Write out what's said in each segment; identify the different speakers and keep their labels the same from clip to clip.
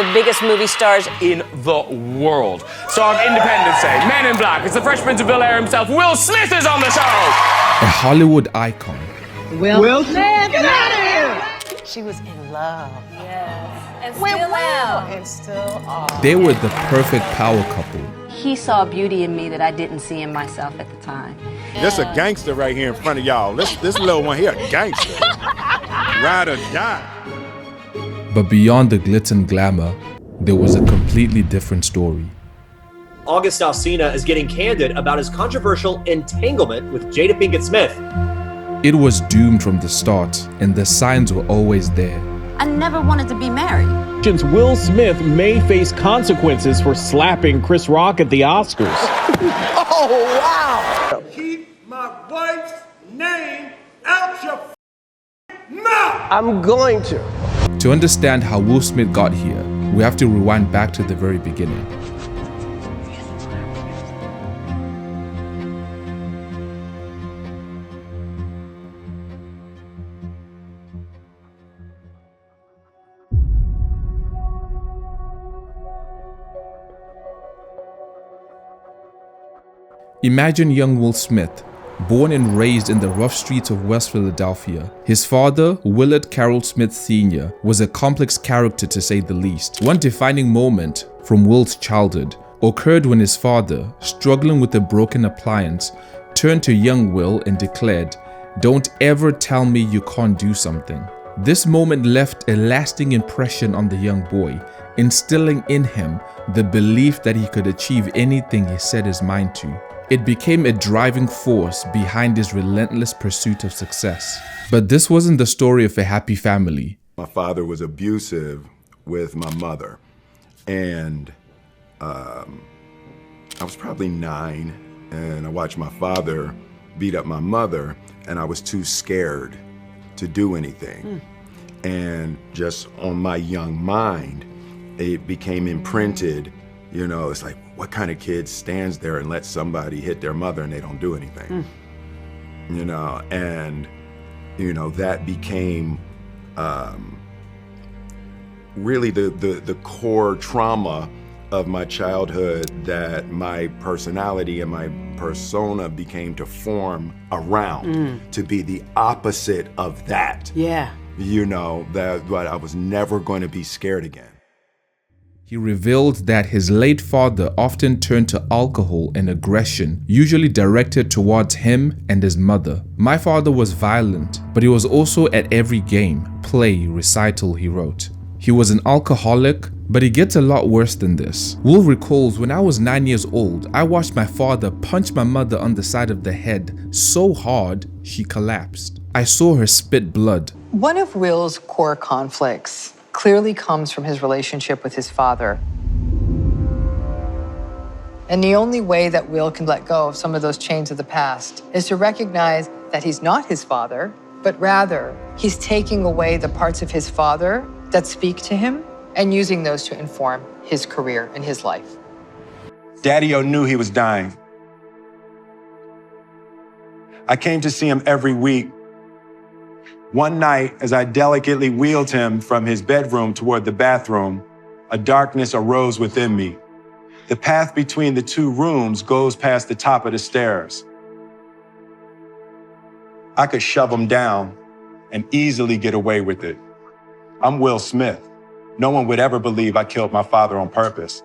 Speaker 1: the biggest movie stars
Speaker 2: in the world. Star of Independence Day, Men in Black, it's the Fresh Prince of Bel-Air himself, Will Smith is on the show!
Speaker 3: A Hollywood icon.
Speaker 4: Will Smith, get out of here!
Speaker 5: She was in love.
Speaker 6: Yes. And still am.
Speaker 5: And still are.
Speaker 3: They were the perfect power couple.
Speaker 7: He saw beauty in me that I didn't see in myself at the time.
Speaker 8: This a gangster right here in front of y'all. This little one here, a gangster. Ride or die.
Speaker 3: But beyond the glitz and glamour, there was a completely different story.
Speaker 9: August Alsina is getting candid about his controversial entanglement with Jada Pinkett Smith.
Speaker 3: It was doomed from the start, and the signs were always there.
Speaker 7: I never wanted to be married.
Speaker 10: Will Smith may face consequences for slapping Chris Rock at the Oscars.
Speaker 4: Oh, wow!
Speaker 8: Keep my wife's name out your mouth!
Speaker 4: I'm going to.
Speaker 3: To understand how Will Smith got here, we have to rewind back to the very beginning. Imagine young Will Smith, born and raised in the rough streets of West Philadelphia. His father, Willard Carroll Smith Sr., was a complex character to say the least. One defining moment from Will's childhood occurred when his father, struggling with a broken appliance, turned to young Will and declared, "Don't ever tell me you can't do something." This moment left a lasting impression on the young boy, instilling in him the belief that he could achieve anything he set his mind to. It became a driving force behind his relentless pursuit of success. But this wasn't the story of a happy family.
Speaker 8: My father was abusive with my mother, and I was probably 9, and I watched my father beat up my mother, and I was too scared to do anything. And just on my young mind, it became imprinted, you know, it's like, what kind of kid stands there and lets somebody hit their mother and they don't do anything? You know, and, you know, that became really the core trauma of my childhood, that my personality and my persona became to form around, to be the opposite of that.
Speaker 5: Yeah.
Speaker 8: You know, that I was never going to be scared again.
Speaker 3: He revealed that his late father often turned to alcohol and aggression, usually directed towards him and his mother. "My father was violent, but he was also at every game, play, recital," he wrote. He was an alcoholic, but it gets a lot worse than this. Will recalls, "When I was 9 years old, I watched my father punch my mother on the side of the head so hard she collapsed. I saw her spit blood."
Speaker 5: One of Will's core conflicts clearly comes from his relationship with his father. And the only way that Will can let go of some of those chains of the past is to recognize that he's not his father, but rather he's taking away the parts of his father that speak to him and using those to inform his career and his life.
Speaker 8: Daddy-O knew he was dying. I came to see him every week. One night, as I delicately wheeled him from his bedroom toward the bathroom, a darkness arose within me. The path between the two rooms goes past the top of the stairs. I could shove him down and easily get away with it. I'm Will Smith. No one would ever believe I killed my father on purpose.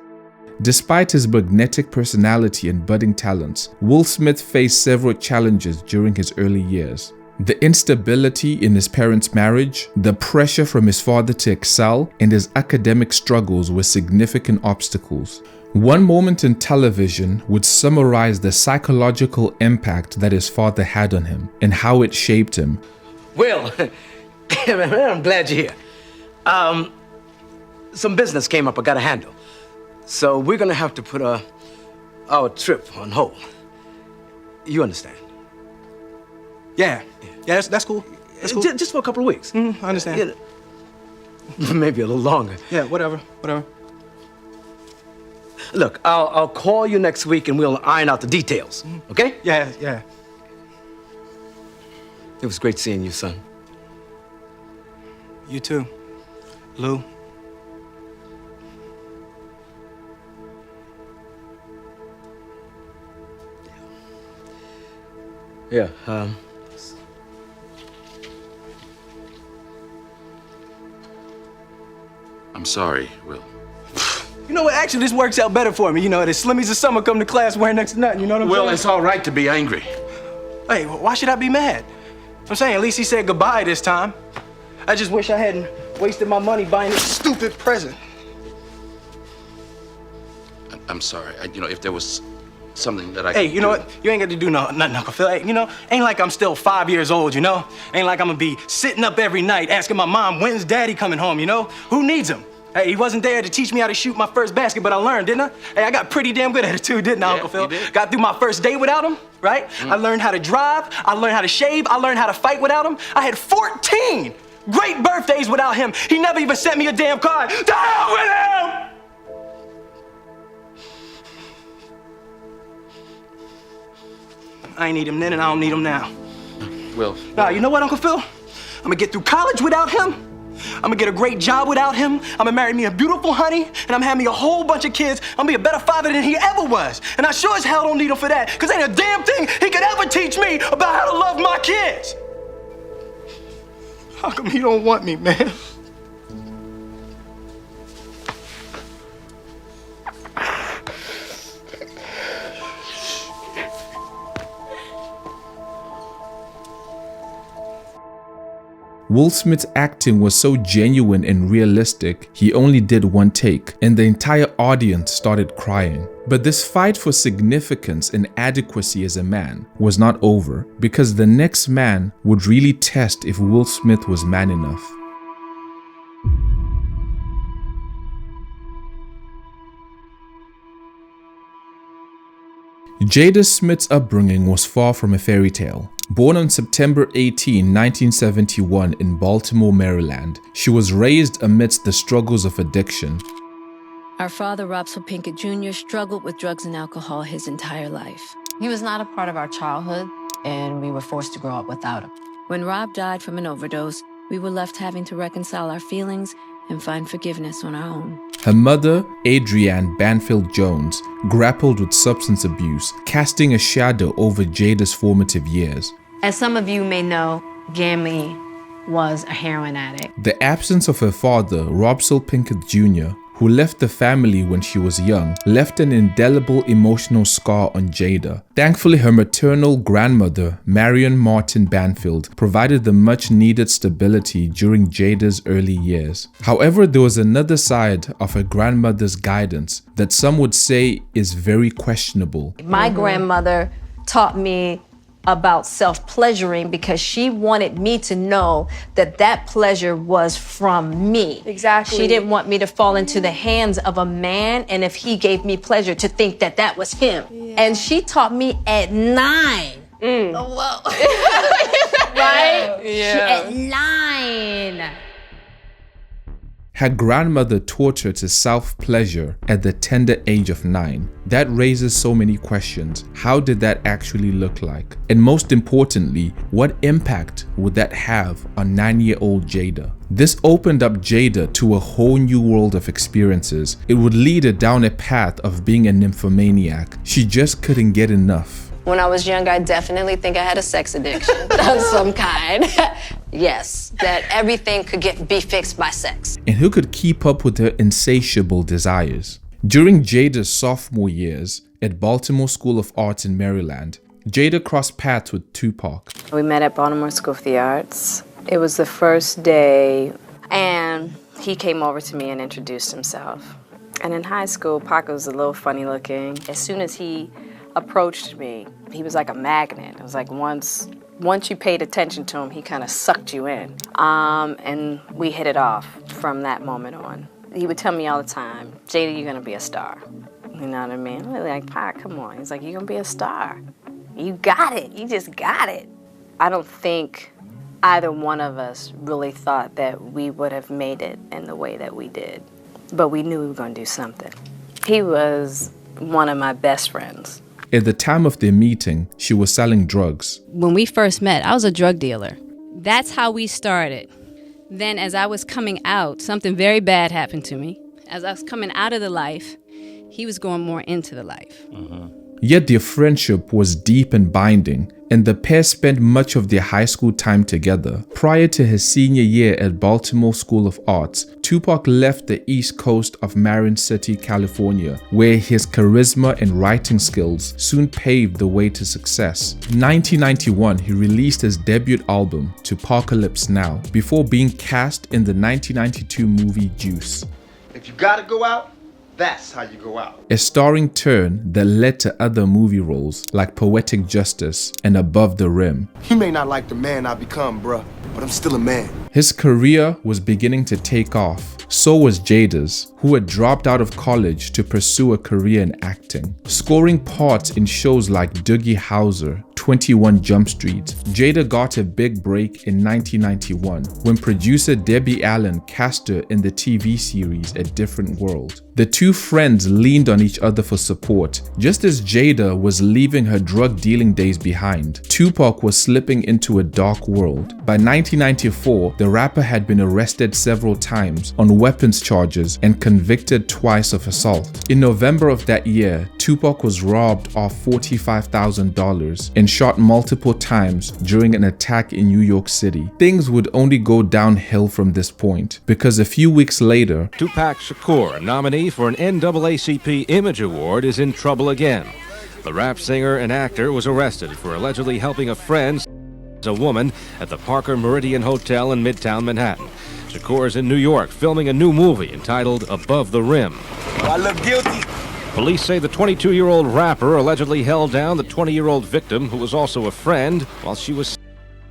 Speaker 3: Despite his magnetic personality and budding talents, Will Smith faced several challenges during his early years. The instability in his parents' marriage, the pressure from his father to excel, and his academic struggles were significant obstacles. One moment in television would summarize the psychological impact that his father had on him and how it shaped him.
Speaker 11: Will, I'm glad you're here. Some business came up I gotta handle. So we're gonna have to put our trip on hold. You understand?
Speaker 12: Yeah, that's cool. That's cool.
Speaker 11: Just for a couple of weeks.
Speaker 12: I understand.
Speaker 11: Yeah, maybe a little longer.
Speaker 12: Yeah, whatever.
Speaker 11: Look, I'll call you next week and we'll iron out the details, okay?
Speaker 12: Yeah.
Speaker 11: It was great seeing you, son.
Speaker 12: You too, Lou.
Speaker 11: Yeah,
Speaker 1: I'm sorry, Will.
Speaker 12: You know what? Actually, this works out better for me. You know, the Slimmies of summer come to class wearing next to nothing. You know what I'm saying?
Speaker 1: Will, it's all right to be angry.
Speaker 12: Hey, why should I be mad? I'm saying at least he said goodbye this time. I just wish I hadn't wasted my money buying this stupid present.
Speaker 1: I'm sorry. If there was something that I
Speaker 12: Hey,
Speaker 1: could
Speaker 12: you know
Speaker 1: do.
Speaker 12: what? You ain't got to do nothing, Uncle Phil. Hey, ain't like I'm still 5 years old, you know? Ain't like I'm gonna be sitting up every night asking my mom, when's daddy coming home, you know? Who needs him? Hey, he wasn't there to teach me how to shoot my first basket, but I learned, didn't I? Hey, I got pretty damn good at it too, didn't I, Uncle Phil?
Speaker 1: you did.
Speaker 12: Got through my first day without him, right? I learned how to drive, I learned how to shave, I learned how to fight without him. I had 14 great birthdays without him. He never even sent me a damn card. To hell with him! I ain't need him then and I don't need him now.
Speaker 1: Will.
Speaker 12: Nah, you know what, Uncle Phil? I'm gonna get through college without him. I'm gonna get a great job without him. I'm gonna marry me a beautiful honey, and I'm gonna have me a whole bunch of kids. I'm gonna be a better father than he ever was. And I sure as hell don't need him for that, because ain't a damn thing he could ever teach me about how to love my kids. How come he don't want me, man?
Speaker 3: Will Smith's acting was so genuine and realistic, he only did one take, and the entire audience started crying. But this fight for significance and adequacy as a man was not over, because the next man would really test if Will Smith was man enough. Jada Smith's upbringing was far from a fairy tale. Born on September 18, 1971 in Baltimore, Maryland, she was raised amidst the struggles of addiction.
Speaker 13: Our father, Robson Pinkett Jr., struggled with drugs and alcohol his entire life.
Speaker 14: He was not a part of our childhood, and we were forced to grow up without him.
Speaker 13: When Rob died from an overdose, we were left having to reconcile our feelings and find forgiveness on our own.
Speaker 3: Her mother, Adrienne Banfield Jones, grappled with substance abuse, casting a shadow over Jada's formative years.
Speaker 7: As some of you may know, Gammy was a heroin addict.
Speaker 3: The absence of her father, Robson Pinkett Jr., who left the family when she was young, left an indelible emotional scar on Jada. Thankfully, her maternal grandmother, Marion Martin Banfield, provided the much-needed stability during Jada's early years. However, there was another side of her grandmother's guidance that some would say is very questionable.
Speaker 7: My grandmother taught me about self-pleasuring because she wanted me to know that that pleasure was from me.
Speaker 6: Exactly.
Speaker 7: She didn't want me to fall into the hands of a man, and if he gave me pleasure, to think that that was him. Yeah. And she taught me at 9. Oh, whoa. Right?
Speaker 6: Yeah.
Speaker 7: At 9.
Speaker 3: Her grandmother taught her to self-pleasure at the tender age of 9. That raises so many questions. How did that actually look like? And most importantly, what impact would that have on 9-year-old Jada? This opened up Jada to a whole new world of experiences. It would lead her down a path of being a nymphomaniac. She just couldn't get enough.
Speaker 7: When I was young, I definitely think I had a sex addiction of some kind. Yes, that everything could be fixed by sex.
Speaker 3: And who could keep up with her insatiable desires? During Jada's sophomore years at Baltimore School of Arts in Maryland, Jada crossed paths with Tupac.
Speaker 15: We met at Baltimore School of the Arts. It was the first day, and he came over to me and introduced himself. And in high school, Pac was a little funny looking. As soon as he approached me, he was like a magnet. It was like once you paid attention to him, he kind of sucked you in. And we hit it off from that moment on. He would tell me all the time, Jada, you're gonna be a star. You know what I mean? I'm like, Pac, come on. He's like, you're gonna be a star. You got it, you just got it. I don't think either one of us really thought that we would have made it in the way that we did. But we knew we were gonna do something. He was one of my best friends.
Speaker 3: At the time of their meeting, she was selling drugs.
Speaker 16: When we first met, I was a drug dealer. That's how we started. Then as I was coming out, something very bad happened to me. As I was coming out of the life, he was going more into the life.
Speaker 3: Yet their friendship was deep and binding, and the pair spent much of their high school time together. Prior to his senior year at Baltimore School of Arts, Tupac left the east coast of Marin City, California, where his charisma and writing skills soon paved the way to success. In 1991, he released his debut album, Tupacalypse Now, before being cast in the 1992 movie Juice.
Speaker 17: If you gotta go out, that's how you go out.
Speaker 3: A starring turn that led to other movie roles like Poetic Justice and Above the Rim.
Speaker 17: You may not like the man I become, bruh, but I'm still a man.
Speaker 3: His career was beginning to take off. So was Jada's, who had dropped out of college to pursue a career in acting. Scoring parts in shows like Doogie Howser, 21 Jump Street, Jada got a big break in 1991 when producer Debbie Allen cast her in the TV series A Different World. The two friends leaned on each other for support. Just as Jada was leaving her drug dealing days behind, Tupac was slipping into a dark world. By 1994, the rapper had been arrested several times on weapons charges and convicted twice of assault. In November of that year, Tupac was robbed of $45,000 and shot multiple times during an attack in New York City. Things would only go downhill from this point, because a few weeks later,
Speaker 18: Tupac Shakur, a nominee for an NAACP Image Award, is in trouble again. The rap singer and actor was arrested for allegedly helping a friend, a woman, at the Parker Meridian Hotel in Midtown Manhattan. Shakur is in New York filming a new movie entitled Above the Rim.
Speaker 17: I look guilty.
Speaker 18: Police say the 22-year-old rapper allegedly held down the 20-year-old victim, who was also a friend, while she was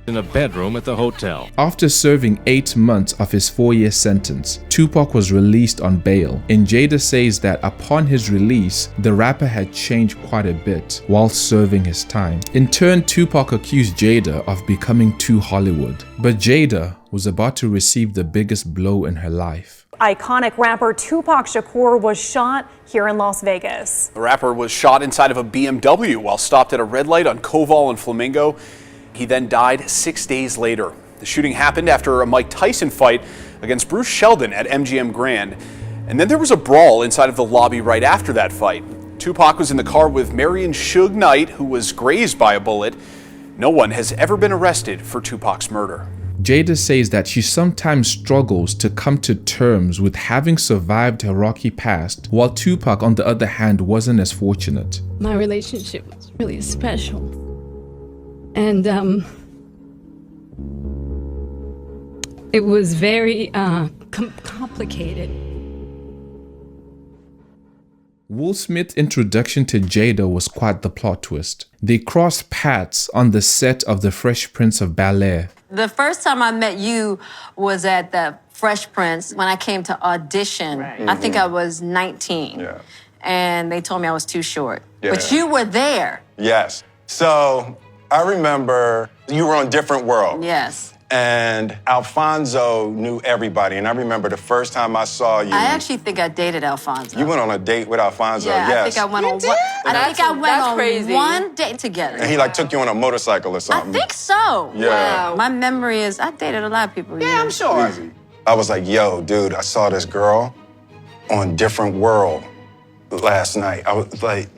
Speaker 18: in a bedroom at the hotel.
Speaker 3: After serving 8 months of his 4-year sentence, Tupac was released on bail, and Jada says that upon his release, the rapper had changed quite a bit while serving his time. In turn, Tupac accused Jada of becoming too Hollywood, but Jada was about to receive the biggest blow in her life.
Speaker 19: Iconic rapper Tupac Shakur was shot here in Las Vegas.
Speaker 20: The rapper was shot inside of a BMW while stopped at a red light on Koval and Flamingo. He then died 6 days later. The shooting happened after a Mike Tyson fight against Bruce Sheldon at MGM Grand. And then there was a brawl inside of the lobby right after that fight. Tupac was in the car with Marion Suge Knight, who was grazed by a bullet. No one has ever been arrested for Tupac's murder.
Speaker 3: Jada says that she sometimes struggles to come to terms with having survived her rocky past, while Tupac, on the other hand, wasn't as fortunate.
Speaker 16: My relationship was really special. And it was very complicated.
Speaker 3: Will Smith's introduction to Jada was quite the plot twist. They crossed paths on the set of The Fresh Prince of Bel-Air.
Speaker 7: The first time I met you was at the Fresh Prince when I came to audition. I think I was 19.
Speaker 21: Yeah.
Speaker 7: And they told me I was too short.
Speaker 21: Yeah.
Speaker 7: But you were there.
Speaker 21: Yes. So I remember you were on Different World.
Speaker 7: Yes.
Speaker 21: And Alfonso knew everybody. And I remember the first time I saw you.
Speaker 7: I actually think I dated Alfonso.
Speaker 21: You went on a date with Alfonso,
Speaker 7: yeah,
Speaker 21: yes.
Speaker 7: I think I went on one. I think I went on one date together.
Speaker 21: And he like took you on a motorcycle or something.
Speaker 7: I think so.
Speaker 21: Yeah.
Speaker 7: Wow. My memory is I dated a lot of people.
Speaker 21: Yeah, I'm sure. Easy. I was like, yo, dude, I saw this girl on Different World last night. I was like,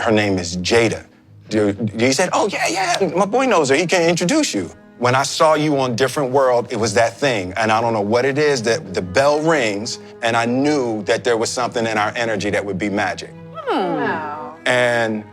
Speaker 21: her name is Jada. Dude, he said, oh, yeah, my boy knows her. He can introduce you. When I saw you on Different World, it was that thing. And I don't know what it is, that the bell rings, and I knew that there was something in our energy that would be magic.
Speaker 7: Wow.
Speaker 21: And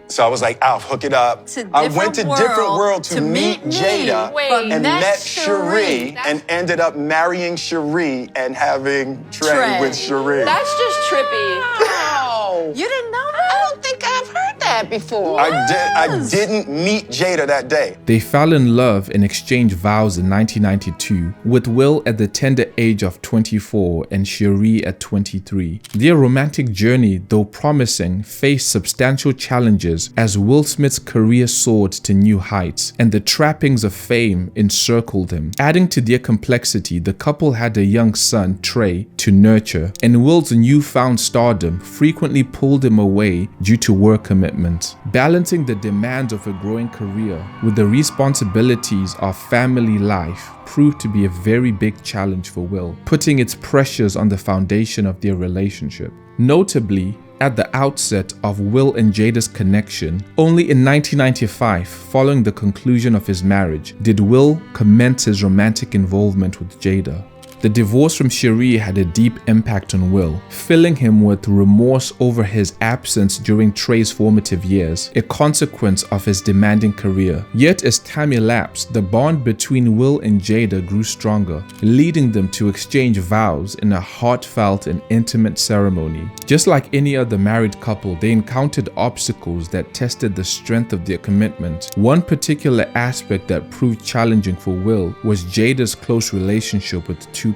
Speaker 21: so I was like, Alf, hook it up. I went to Different World to meet Jada and met Cherie and ended up marrying Cherie and having Trey with Cherie.
Speaker 22: That's just trippy.
Speaker 7: Wow. You didn't know that?
Speaker 22: I don't think I've heard that before.
Speaker 21: I didn't meet Jada that day.
Speaker 3: They fell in love and exchanged vows in 1992, with Will at the tender age of 24 and Cherie at 23. Their romantic journey, though promising, faced substantial challenges as Will Smith's career soared to new heights and the trappings of fame encircled him. Adding to their complexity, the couple had a young son, Trey, to nurture, and Will's newfound stardom frequently pulled him away due to work commitments. Balancing the demands of a growing career with the responsibilities of family life proved to be a very big challenge for Will, putting its pressures on the foundation of their relationship. Notably, at the outset of Will and Jada's connection, only in 1995, following the conclusion of his marriage, did Will commence his romantic involvement with Jada. The divorce from Cherie had a deep impact on Will, filling him with remorse over his absence during Trey's formative years, a consequence of his demanding career. Yet as time elapsed, the bond between Will and Jada grew stronger, leading them to exchange vows in a heartfelt and intimate ceremony. Just like any other married couple, they encountered obstacles that tested the strength of their commitment. One particular aspect that proved challenging for Will was Jada's close relationship with Tupac.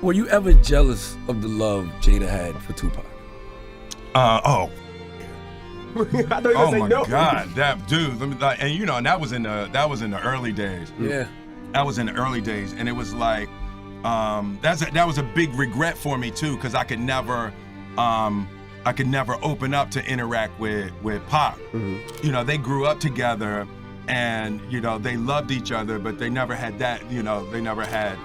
Speaker 2: Were you ever jealous of the love Jada had for Tupac?
Speaker 9: Oh my
Speaker 2: no.
Speaker 9: God, that dude. Let me, and you know, and that was in the early days.
Speaker 2: Yeah,
Speaker 9: that was in the early days, and it was like, that was a big regret for me too, because I could never open up to interact with Pac.
Speaker 2: Mm-hmm.
Speaker 9: You know, they grew up together. And, you know, they loved each other, but they never had that, you know, they never had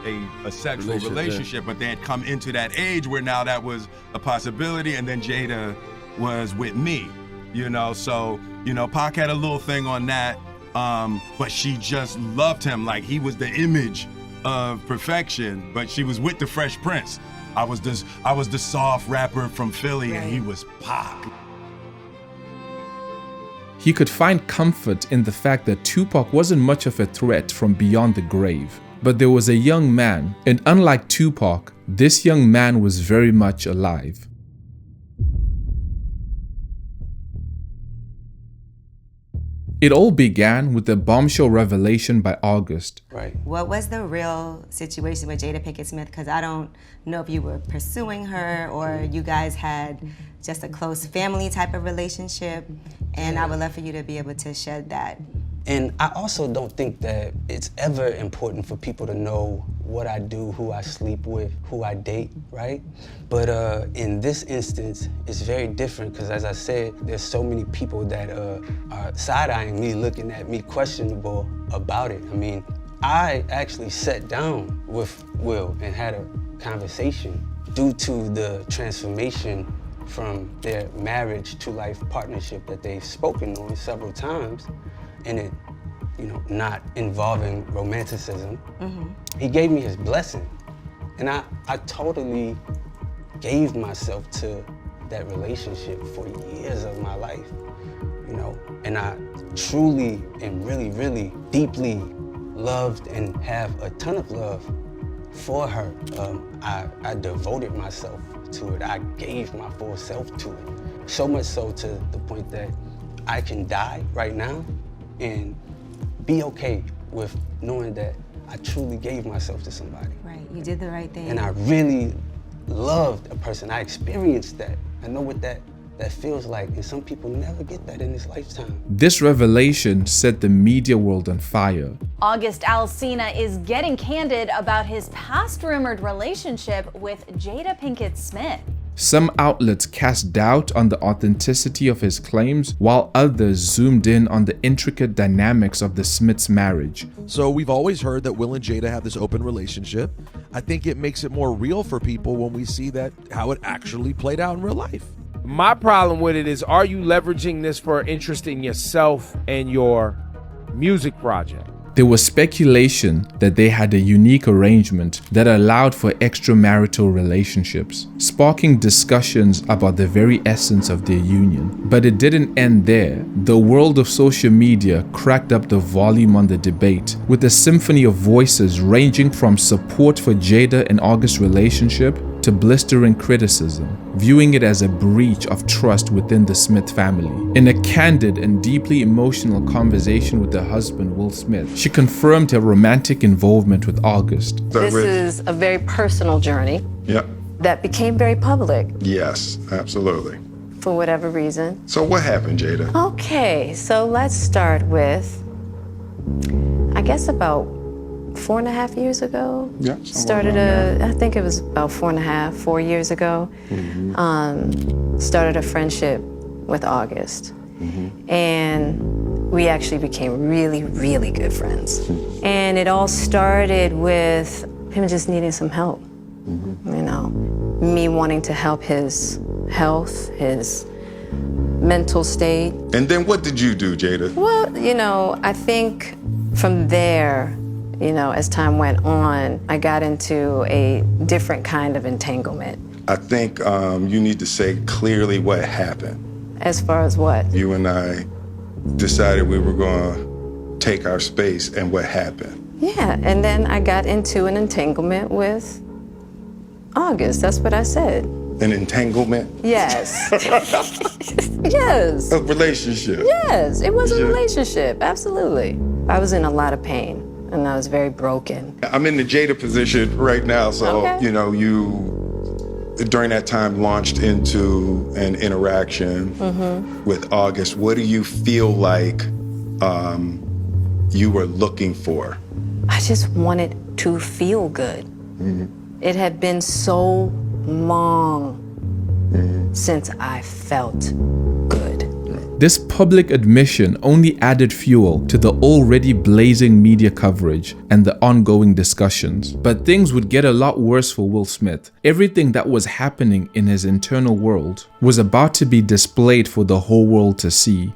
Speaker 9: a sexual relationship, but they had come into that age where now that was a possibility, and then Jada was with me, you know, so, you know, Pac had a little thing on that, but she just loved him like he was the image of perfection, but she was with the Fresh Prince. I was the soft rapper from Philly, and he was Pac.
Speaker 3: He could find comfort in the fact that Tupac wasn't much of a threat from beyond the grave. But there was a young man, and unlike Tupac, this young man was very much alive. It all began with a bombshell revelation by August.
Speaker 2: Right.
Speaker 23: What was the real situation with Jada Pinkett Smith? Because I don't know if you were pursuing her or you guys had just a close family type of relationship, and I would love for you to be able to shed that.
Speaker 2: And I also don't think that it's ever important for people to know what I do, who I sleep with, who I date, right? But in this instance, it's very different because, as I said, there's so many people that are side-eyeing me, looking at me questionable about it. I mean, I actually sat down with Will and had a conversation due to the transformation from their marriage to life partnership that they've spoken on several times, and it, you know, not involving romanticism.
Speaker 23: Mm-hmm.
Speaker 2: He gave me his blessing. And I totally gave myself to that relationship for years of my life, you know, and I truly and really, really deeply loved and have a ton of love for her. I devoted myself to it. I gave my full self to it. So much so to the point that I can die right now and be okay with knowing that I truly gave myself to somebody.
Speaker 23: Right, you did the right thing.
Speaker 2: And I really loved a person. I experienced that. I know what that feels like, and some people never get that in this lifetime.
Speaker 3: This revelation set the media world on fire.
Speaker 6: August Alsina is getting candid about his past rumored relationship with Jada Pinkett Smith.
Speaker 3: Some outlets cast doubt on the authenticity of his claims, while others zoomed in on the intricate dynamics of the Smiths' marriage.
Speaker 24: So we've always heard that Will and Jada have this open relationship. I think it makes it more real for people when we see that how it actually played out in real life.
Speaker 25: My problem with it is, are you leveraging this for interest in yourself and your music project?
Speaker 3: There was speculation that they had a unique arrangement that allowed for extramarital relationships, sparking discussions about the very essence of their union. But it didn't end there. The world of social media cracked up the volume on the debate, with a symphony of voices ranging from support for Jada and August's relationship to blistering criticism, viewing it as a breach of trust within the Smith family. In a candid and deeply emotional conversation with her husband, Will Smith, she confirmed her romantic involvement with August.
Speaker 23: This is a very personal journey that became very public
Speaker 21: Yes, absolutely.
Speaker 23: for whatever reason.
Speaker 21: So what happened, Jada?
Speaker 23: Okay, so let's start with, I guess about 4.5 years ago.
Speaker 21: Yeah.
Speaker 23: I think it was about 4 years ago.
Speaker 21: Mm-hmm.
Speaker 23: Started a friendship with August.
Speaker 21: Mm-hmm.
Speaker 23: And we actually became really, really good friends. And it all started with him just needing some help. You know, me wanting to help his health, his
Speaker 14: mental state.
Speaker 21: And then what did you do, Jada?
Speaker 14: Well, you know, I think from there, you know, as time went on, I got into a different kind of entanglement.
Speaker 21: I think you need to say clearly what happened.
Speaker 14: As far as what?
Speaker 21: You and I decided we were going to take our space, and what happened?
Speaker 14: Yeah, and then I got into an entanglement with August. That's what I said.
Speaker 21: An entanglement?
Speaker 14: Yes. Yes.
Speaker 21: A relationship?
Speaker 14: Yes, it was a relationship, absolutely. I was in a lot of pain, and I was very broken.
Speaker 21: I'm in the Jada position right now, so, you know, you, during that time, launched into an interaction with August. What do you feel like you were looking for?
Speaker 14: I just wanted to feel good. It had been so long since I felt good.
Speaker 3: This public admission only added fuel to the already blazing media coverage and the ongoing discussions. But things would get a lot worse for Will Smith. Everything that was happening in his internal world was about to be displayed for the whole world to see.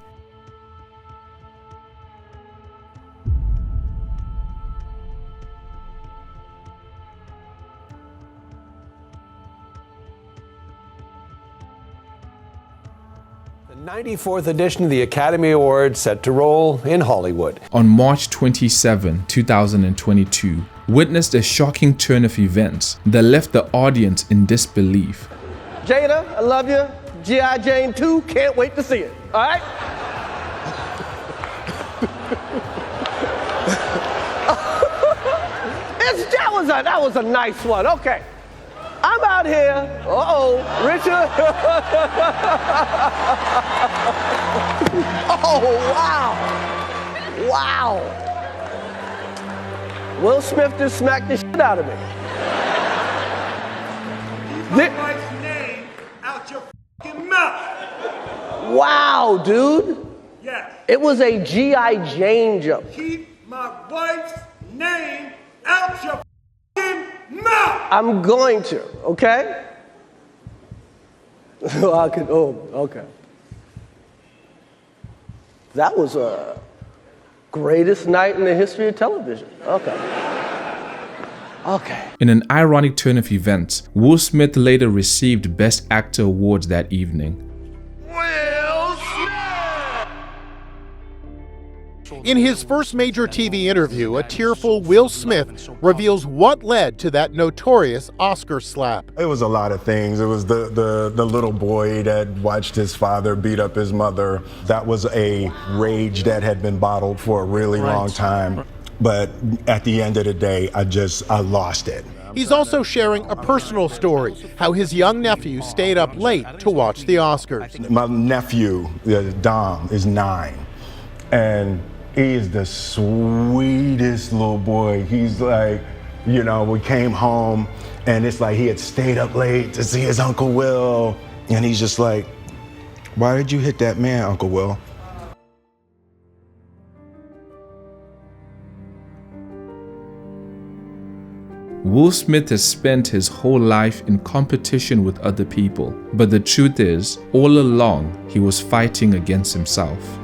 Speaker 4: The 94th edition of the Academy Awards set to roll in Hollywood.
Speaker 3: On March 27, 2022, witnessed a shocking turn of events that left the audience in disbelief.
Speaker 5: Jada, I love you. G.I. Jane 2, can't wait to see it. All right? That was a nice one. Okay. I'm out here. Richard. Oh, wow. Wow. Will Smith just smacked the shit out of me.
Speaker 8: Keep my wife's name out your fucking mouth.
Speaker 5: Wow, dude.
Speaker 8: Yes.
Speaker 5: It was a G.I. Jane jump.
Speaker 8: Keep my wife's name out your fucking mouth.
Speaker 5: I'm going to, okay? Okay. That was a greatest night in the history of television. Okay. Okay.
Speaker 3: In an ironic turn of events, Will Smith later received Best Actor awards that evening.
Speaker 10: In his first major TV interview, a tearful Will Smith reveals what led to that notorious Oscar slap.
Speaker 21: It was a lot of things. It was the little boy that watched his father beat up his mother. That was a rage that had been bottled for a really long time. But at the end of the day, I lost it.
Speaker 10: He's also sharing a personal story, how his young nephew stayed up late to watch the Oscars.
Speaker 21: My nephew, Dom, is 9. And he is the sweetest little boy. He's like, you know, we came home and it's like he had stayed up late to see his Uncle Will. And he's just like, why did you hit that man, Uncle Will?
Speaker 3: Will Smith has spent his whole life in competition with other people, but the truth is, all along, he was fighting against himself.